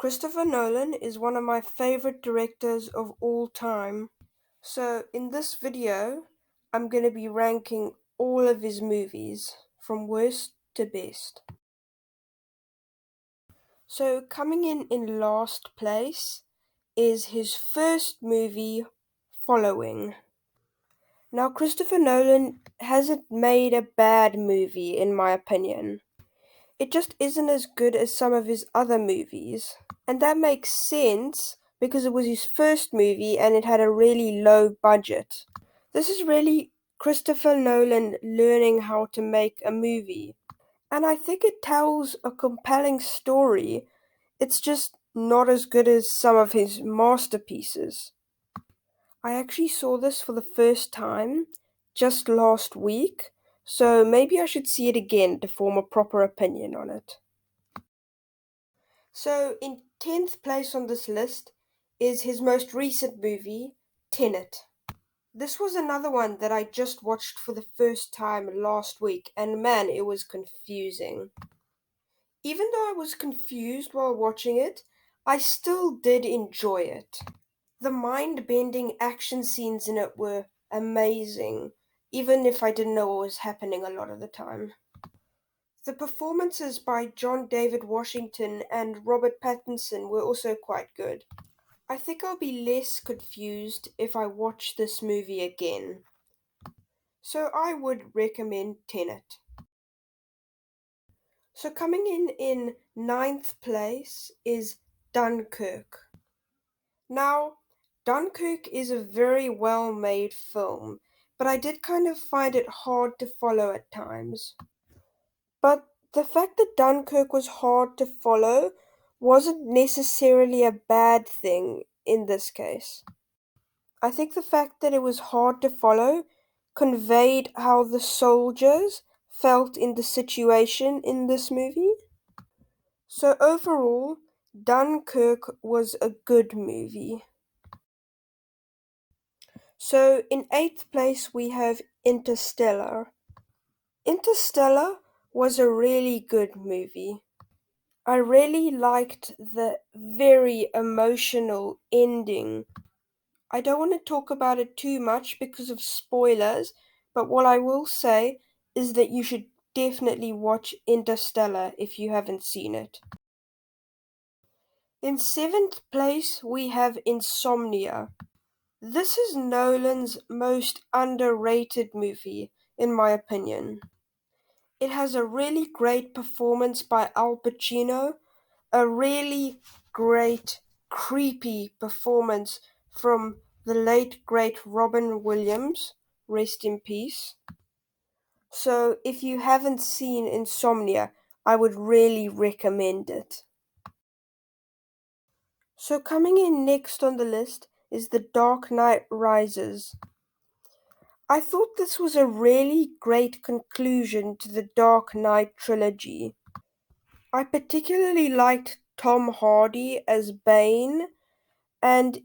Christopher Nolan is one of my favorite directors of all time. So, in this video, I'm going to be ranking all of his movies from worst to best. So, coming in last place is his first movie, Following. Now, Christopher Nolan hasn't made a bad movie, in my opinion. It just isn't as good as some of his other movies. And that makes sense because it was his first movie and it had a really low budget. This is really Christopher Nolan learning how to make a movie. And I think it tells a compelling story. It's just not as good as some of his masterpieces. I actually saw this for the first time just last week, so maybe I should see it again to form a proper opinion on it. So, in 10th place on this list is his most recent movie, Tenet. This was another one that I just watched for the first time last week, and man, it was confusing. Even though I was confused while watching it, I still did enjoy it. The mind bending action scenes in it were amazing, even if I didn't know what was happening a lot of the time. The performances by John David Washington and Robert Pattinson were also quite good. I think I'll be less confused if I watch this movie again. So I would recommend Tenet. So coming in ninth place is Dunkirk. Now, Dunkirk is a very well made film, but I did kind of find it hard to follow at times. But the fact that Dunkirk was hard to follow wasn't necessarily a bad thing in this case. I think the fact that it was hard to follow conveyed how the soldiers felt in the situation in this movie. So overall, Dunkirk was a good movie. So in eighth place we have Interstellar. Interstellar was a really good movie. I really liked the very emotional ending. I don't want to talk about it too much because of spoilers, but what I will say is that you should definitely watch Interstellar if you haven't seen it. In seventh place, we have Insomnia. This is Nolan's most underrated movie, in my opinion. It has a really great performance by Al Pacino, a really great, creepy performance from the late great Robin Williams, rest in peace. So, if you haven't seen Insomnia, I would really recommend it. So, coming in next on the list is The Dark Knight Rises. I thought this was a really great conclusion to the Dark Knight trilogy. I particularly liked Tom Hardy as Bane, and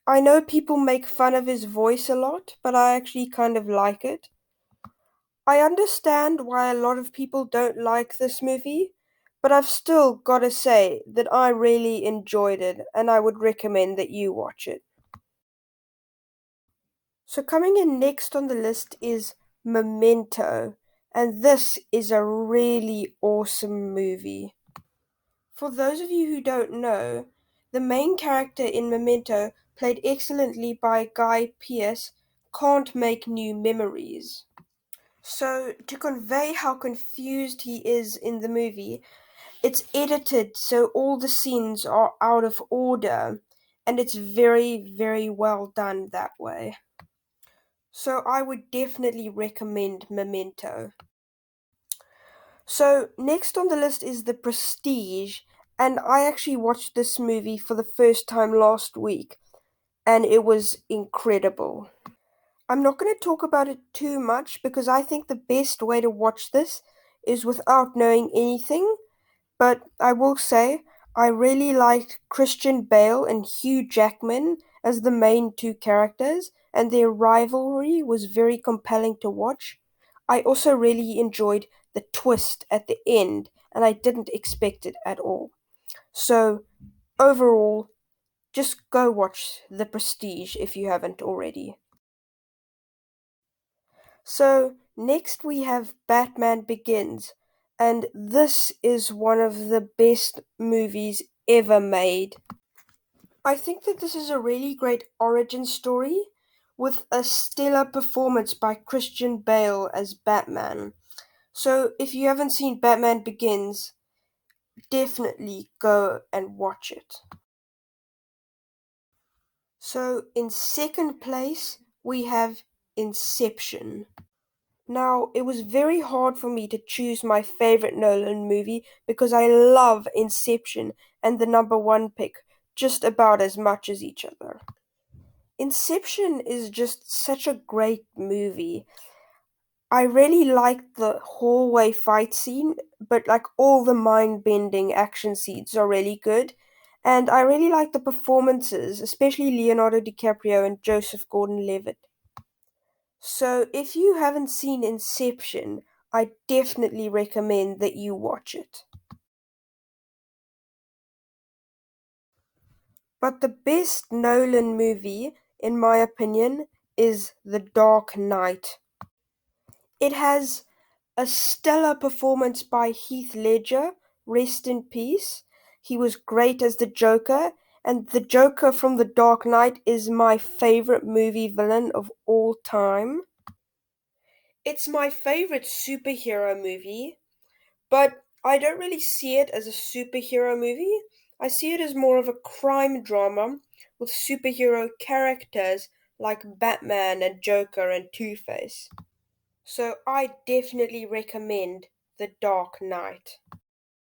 I know people make fun of his voice a lot, but I actually kind of like it. I understand why a lot of people don't like this movie, but I've still gotta say that I really enjoyed it and I would recommend that you watch it. So, coming in next on the list is Memento, and this is a really awesome movie. For those of you who don't know, the main character in Memento, played excellently by Guy Pearce, can't make new memories. So, to convey how confused he is in the movie, it's edited so all the scenes are out of order, and it's very, very well done that way. So, I would definitely recommend Memento. So, next on the list is The Prestige, and I actually watched this movie for the first time last week, and it was incredible. I'm not going to talk about it too much because I think the best way to watch this is without knowing anything, but I will say I really liked Christian Bale and Hugh Jackman as the main two characters, and their rivalry was very compelling to watch. I also really enjoyed the twist at the end, and I didn't expect it at all. So, Overall, just go watch The Prestige if you haven't already. So, next we have Batman Begins, and this is one of the best movies ever made. I think that this is a really great origin story with a stellar performance by Christian Bale as Batman. So, if you haven't seen Batman Begins, definitely go and watch it. So, in second place, we have Inception. Now, it was very hard for me to choose my favorite Nolan movie because I love Inception and the number one pick just about as much as each other. Inception is just such a great movie. I really like the hallway fight scene, but like all the mind bending action scenes are really good. And I really like the performances, especially Leonardo DiCaprio and Joseph Gordon Levitt. So, if you haven't seen Inception, I definitely recommend that you watch it. But the best Nolan movie, in my opinion, is The Dark Knight. It has a stellar performance by Heath Ledger, rest in peace. He was great as the Joker, and the Joker from The Dark Knight is my favorite movie villain of all time. It's my favorite superhero movie, but I don't really see it as a superhero movie. I see it as more of a crime drama with superhero characters like Batman and Joker and Two-Face. So I definitely recommend The Dark Knight.